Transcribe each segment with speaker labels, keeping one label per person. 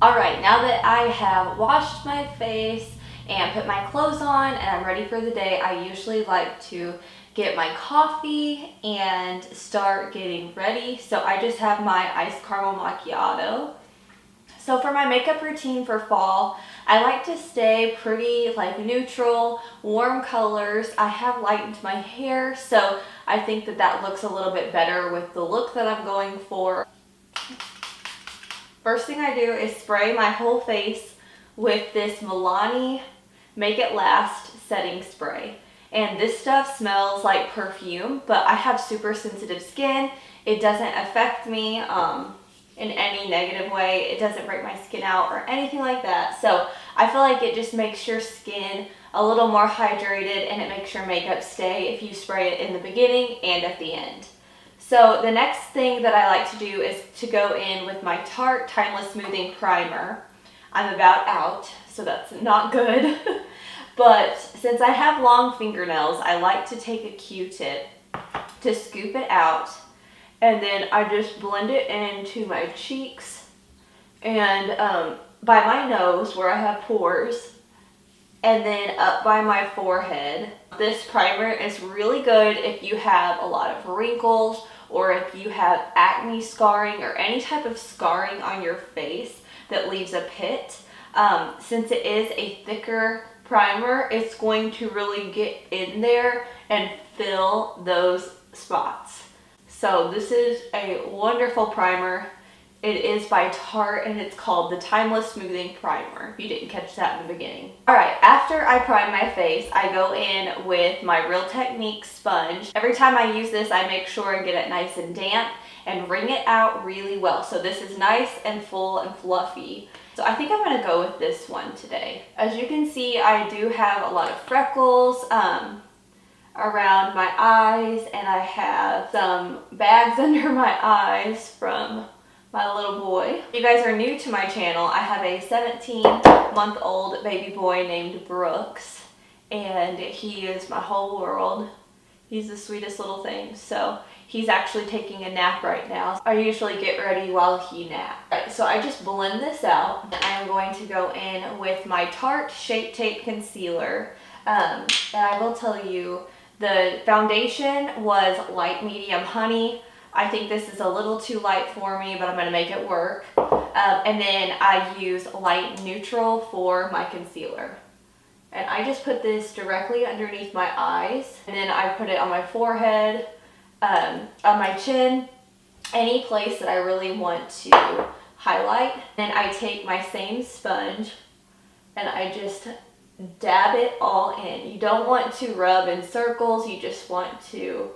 Speaker 1: Alright, now that I have washed my face and put my clothes on and I'm ready for the day, I usually like to get my coffee and start getting ready. So I just have my iced caramel macchiato. So for my makeup routine for fall, I like to stay pretty like neutral, warm colors. I have lightened my hair, so I think that that looks a little bit better with the look that I'm going for. First thing I do is spray my whole face with this Milani Make It Last setting spray. And this stuff smells like perfume, but I have super sensitive skin. It doesn't affect me in any negative way. It doesn't break my skin out or anything like that. So I feel like it just makes your skin a little more hydrated, and it makes your makeup stay if you spray it in the beginning and at the end. So the next thing that I like to do is to go in with my Tarte Timeless Smoothing Primer. I'm about out, so that's not good. But since I have long fingernails, I like to take a Q-tip to scoop it out, and then I just blend it into my cheeks and by my nose where I have pores, and then up by my forehead. This primer is really good if you have a lot of wrinkles or if you have acne scarring or any type of scarring on your face that leaves a pit. Since it is a thicker primer, it's going to really get in there and fill those spots. So this is a wonderful primer. It is by Tarte and it's called the Timeless Smoothing Primer, if you didn't catch that in the beginning. Alright, after I prime my face, I go in with my Real Technique sponge. Every time I use this, I make sure and get it nice and damp and wring it out really well. So this is nice and full and fluffy. So I think I'm going to go with this one today. As you can see, I do have a lot of freckles around my eyes, and I have some bags under my eyes from my little boy. If you guys are new to my channel, I have a 17-month-old baby boy named Brooks, and he is my whole world. He's the sweetest little thing. So he's actually taking a nap right now. I usually get ready while he naps. Right, so I just blend this out. I'm going to go in with my Tarte Shape Tape Concealer. And I will tell you, the foundation was light medium honey. I think this is a little too light for me, but I'm going to make it work. And then I use light neutral for my concealer. And I just put this directly underneath my eyes. And then I put it on my forehead, on my chin, any place that I really want to highlight. Then I take my same sponge and I just dab it all in. You don't want to rub in circles, you just want to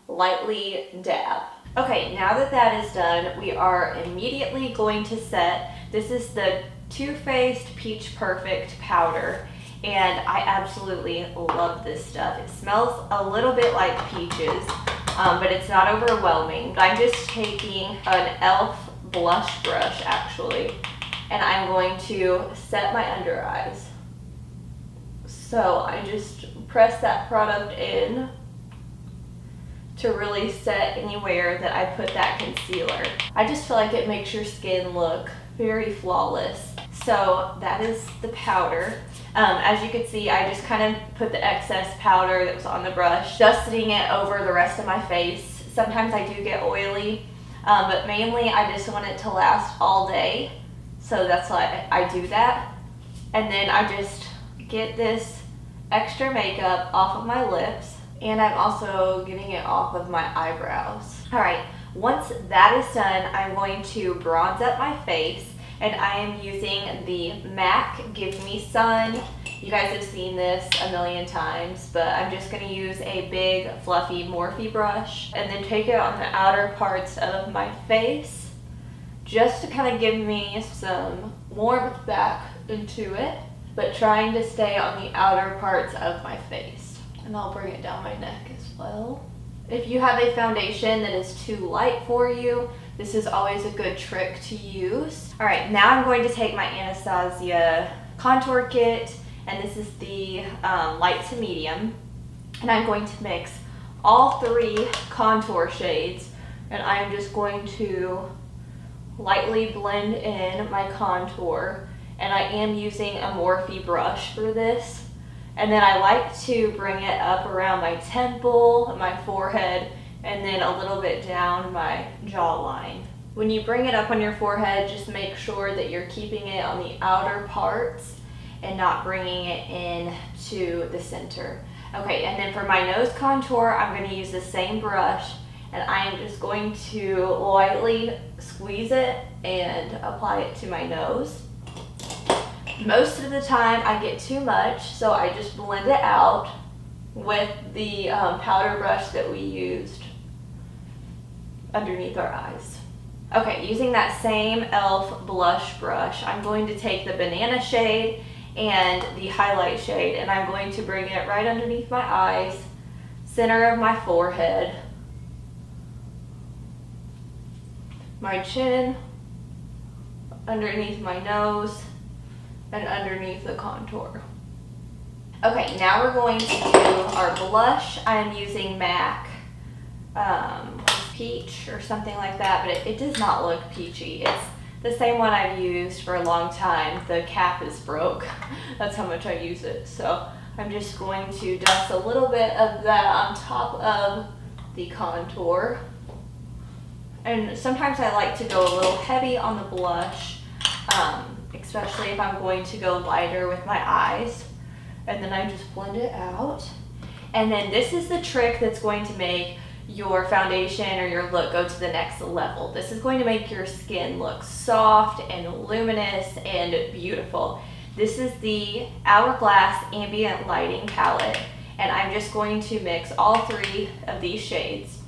Speaker 1: lightly dab. Okay, now that that is done, we are immediately going to set. This is the Too Faced Peach Perfect powder, and I absolutely love this stuff. It smells a little bit like peaches, but it's not overwhelming. I'm just taking an e.l.f. blush brush actually, and I'm going to set my under eyes. So I just press that product in to really set anywhere that I put that concealer. I just feel like it makes your skin look very flawless. So that is the powder. As you can see, I just kind of put the excess powder that was on the brush, dusting it over the rest of my face. Sometimes I do get oily, but mainly I just want it to last all day. So that's why I do that. And then I just get this extra makeup off of my lips, and I'm also getting it off of my eyebrows. Alright, once that is done, I'm going to bronze up my face, and I am using the MAC Give Me Sun. You guys have seen this a million times, but I'm just going to use a big fluffy Morphe brush and then take it on the outer parts of my face just to kind of give me some warmth back into it, but trying to stay on the outer parts of my face. And I'll bring it down my neck as well. If you have a foundation that is too light for you, this is always a good trick to use. All right, now I'm going to take my Anastasia contour kit, and this is the light to medium. And I'm going to mix all three contour shades, and I'm just going to lightly blend in my contour, and I am using a Morphe brush for this. And then I like to bring it up around my temple, my forehead, and then a little bit down my jawline. When you bring it up on your forehead, just make sure that you're keeping it on the outer parts and not bringing it in to the center. Okay, and then for my nose contour, I'm going to use the same brush, and I am just going to lightly squeeze it and apply it to my nose. Most of the time I get too much, so I just blend it out with the powder brush that we used underneath our eyes. Okay, using that same e.l.f. blush brush, I'm going to take the banana shade and the highlight shade, and I'm going to bring it right underneath my eyes, center of my forehead, my chin, underneath my nose, and underneath the contour. Okay, now we're going to do our blush. I'm using MAC Peach or something like that, but it does not look peachy. It's the same one I've used for a long time. The cap is broke. That's how much I use it. So I'm just going to dust a little bit of that on top of the contour. And sometimes I like to go a little heavy on the blush, especially if I'm going to go lighter with my eyes. And then I just blend it out. And then this is the trick that's going to make your foundation or your look go to the next level. This is going to make your skin look soft and luminous and beautiful. This is the Hourglass Ambient Lighting Palette, and I'm just going to mix all three of these shades,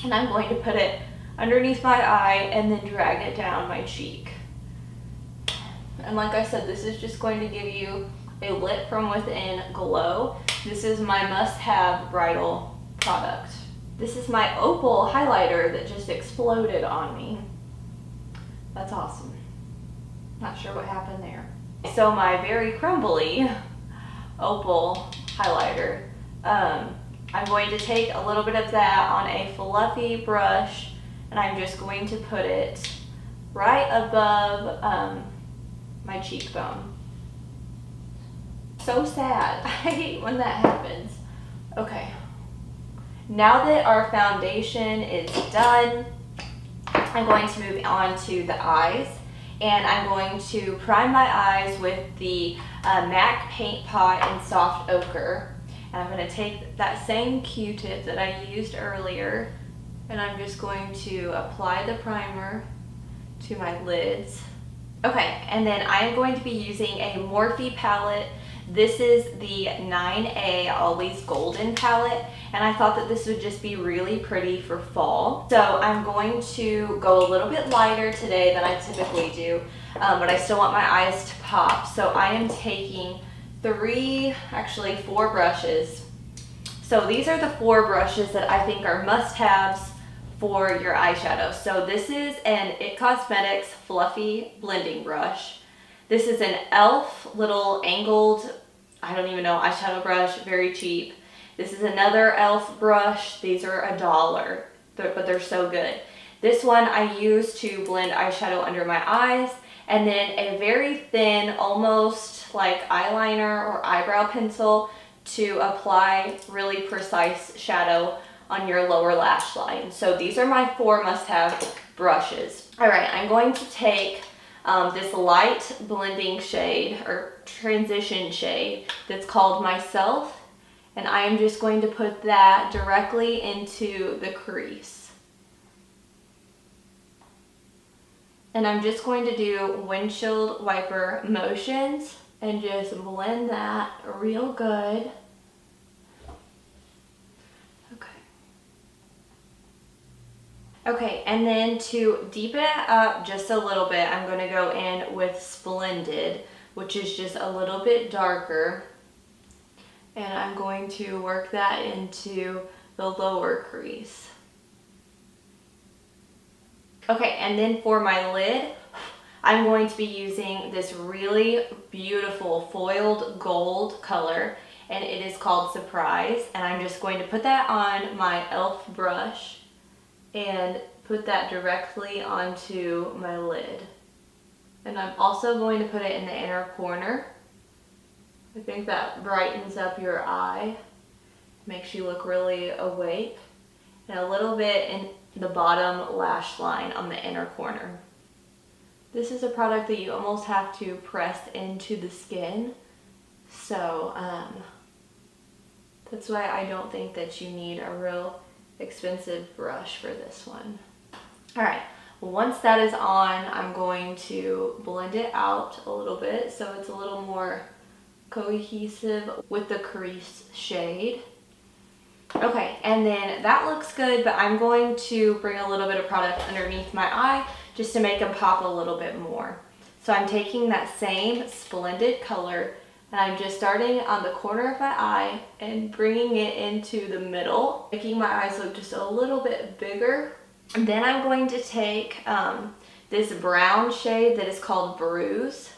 Speaker 1: and I'm going to put it underneath my eye and then drag it down my cheek. And like I said, this is just going to give you a lit from within glow. This is my must-have bridal product. This is my opal highlighter that just exploded on me. That's awesome. Not sure what happened there. So my very crumbly opal highlighter, I'm going to take a little bit of that on a fluffy brush, and I'm just going to put it right above my cheekbone. So sad. I hate when that happens. Okay. Now that our foundation is done, I'm going to move on to the eyes, and I'm going to prime my eyes with the MAC Paint Pot in Soft Ochre. And I'm going to take that same Q-tip that I used earlier, and I'm just going to apply the primer to my lids. Okay, and then I'm going to be using a Morphe palette. This is the 9A Always Golden palette, and I thought that this would just be really pretty for fall. So I'm going to go a little bit lighter today than I typically do, but I still want my eyes to pop. So I am taking four brushes. So these are the four brushes that I think are must-haves for your eyeshadow. So this is an IT Cosmetics Fluffy Blending Brush. This is an e.l.f. little angled, I don't even know, eyeshadow brush, very cheap. This is another e.l.f. brush. These are $1, but they're so good. This one I use to blend eyeshadow under my eyes, and then a very thin, almost like eyeliner or eyebrow pencil to apply really precise shadow on your lower lash line. So these are my four must-have brushes. All right, I'm going to take this light blending shade or transition shade that's called Myself, and I am just going to put that directly into the crease. And I'm just going to do windshield wiper motions and just blend that real good. Okay, and then to deepen it up just a little bit, I'm going to go in with Splendid, which is just a little bit darker. And I'm going to work that into the lower crease. Okay, and then for my lid, I'm going to be using this really beautiful foiled gold color, and it is called Surprise. And I'm just going to put that on my e.l.f. brush and put that directly onto my lid. And I'm also going to put it in the inner corner. I think that brightens up your eye, makes you look really awake. And a little bit in the bottom lash line on the inner corner. This is a product that you almost have to press into the skin. So that's why I don't think that you need a real expensive brush for this one. All right, once that is on, I'm going to blend it out a little bit so it's a little more cohesive with the crease shade. Okay, and then that looks good, but I'm going to bring a little bit of product underneath my eye just to make them pop a little bit more. So I'm taking that same Splendid color and I'm just starting on the corner of my eye and bringing it into the middle, making my eyes look just a little bit bigger. And then I'm going to take this brown shade that is called Bruise,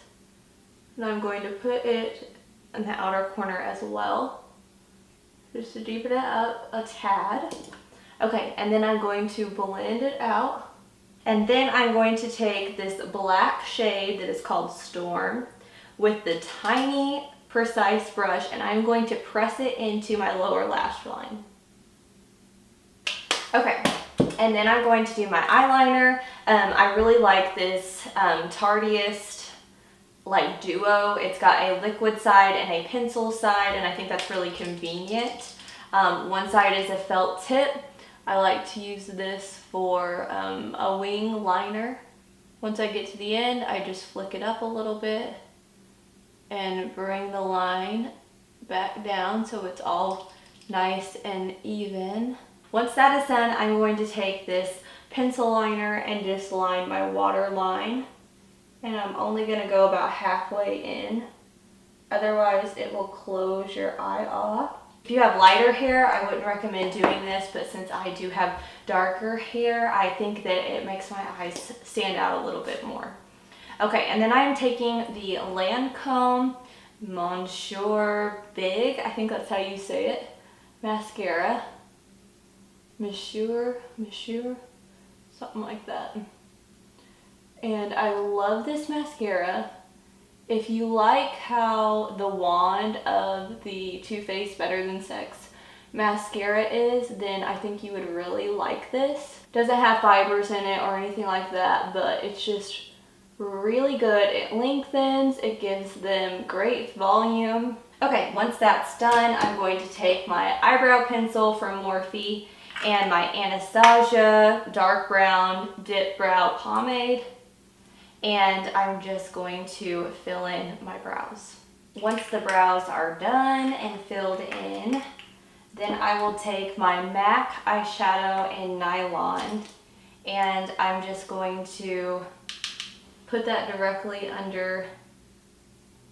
Speaker 1: and I'm going to put it in the outer corner as well, just to deepen it up a tad. Okay, and then I'm going to blend it out. And then I'm going to take this black shade that is called Storm with the tiny precise brush, and I'm going to press it into my lower lash line. Okay, and then I'm going to do my eyeliner. I really like this Tarteist like duo. It's got a liquid side and a pencil side, and I think that's really convenient. One side is a felt tip. I like to use this for a wing liner. Once I get to the end, I just flick it up a little bit and bring the line back down so it's all nice and even. Once that is done, I'm going to take this pencil liner and just line my waterline. And I'm only going to go about halfway in. Otherwise, it will close your eye off. If you have lighter hair, I wouldn't recommend doing this, but since I do have darker hair, I think that it makes my eyes stand out a little bit more. Okay, and then I'm taking the Lancome Monsieur Big, I think that's how you say it, mascara. Monsieur, something like that. And I love this mascara. If you like how the wand of the Too Faced Better Than Sex mascara is, then I think you would really like this. Doesn't have fibers in it or anything like that, but it's just really good. It lengthens, it gives them great volume. Okay, once that's done, I'm going to take my eyebrow pencil from Morphe and my Anastasia dark brown dip brow pomade, and I'm just going to fill in my brows. Once the brows are done and filled in, then I will take my MAC eyeshadow in Nylon, and I'm just going to put that directly under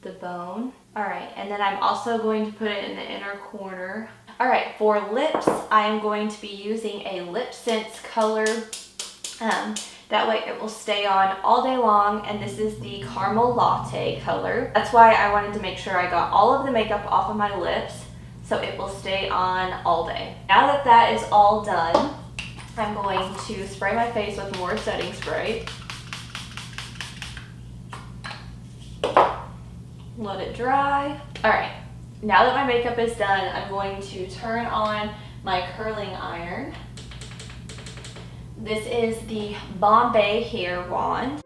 Speaker 1: the bone. All right, and then I'm also going to put it in the inner corner. All right, for lips, I am going to be using a Lip Sense color. That way it will stay on all day long, and this is the Caramel Latte color. That's why I wanted to make sure I got all of the makeup off of my lips so it will stay on all day. Now that that is all done, I'm going to spray my face with more setting spray. Let it dry. All right, now that my makeup is done, I'm going to turn on my curling iron. This is the Bombay hair wand.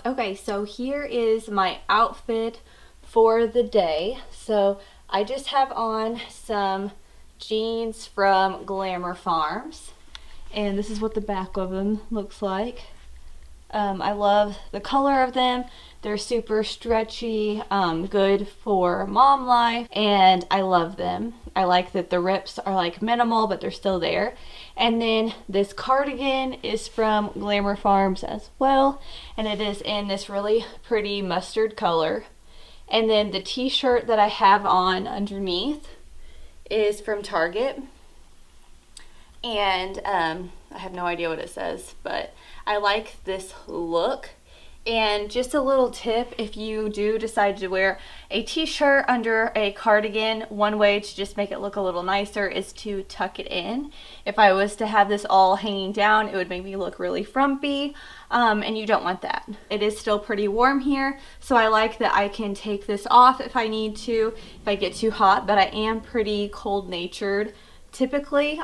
Speaker 1: Okay, so here is my outfit for the day. So I just have on some jeans from Glamour Farms, and this is what the back of them looks like. I love the color of them. They're super stretchy, good for mom life, and I love them. I like that the rips are like minimal, but they're still there. And then this cardigan is from Glamour Farms as well, and it is in this really pretty mustard color. And then the t-shirt that I have on underneath is from Target. And I have no idea what it says, but I like this look. And just a little tip, if you do decide to wear a t-shirt under a cardigan, one way to just make it look a little nicer is to tuck it in. If I was to have this all hanging down, it would make me look really frumpy, and you don't want that. It is still pretty warm here, so I like that I can take this off if I need to, if I get too hot, but I am pretty cold-natured typically.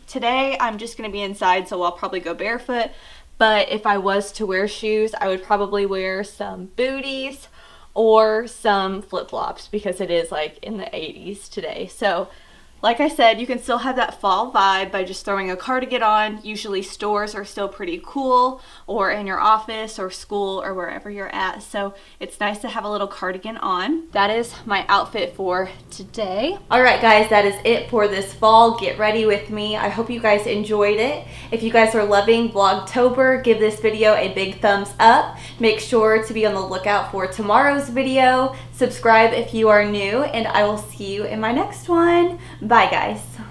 Speaker 1: Today I'm just going to be inside, so I'll probably go barefoot. But if I was to wear shoes, I would probably wear some booties or some flip-flops because it is like in the 80s today. So like I said, you can still have that fall vibe by just throwing a cardigan on. Usually stores are still pretty cool, or in your office or school or wherever you're at. So it's nice to have a little cardigan on. That is my outfit for today. All right, guys, that is it for this fall. Get ready with me. I hope you guys enjoyed it. If you guys are loving Vlogtober, give this video a big thumbs up. Make sure to be on the lookout for tomorrow's video. Subscribe if you are new, and I will see you in my next one. Bye, guys.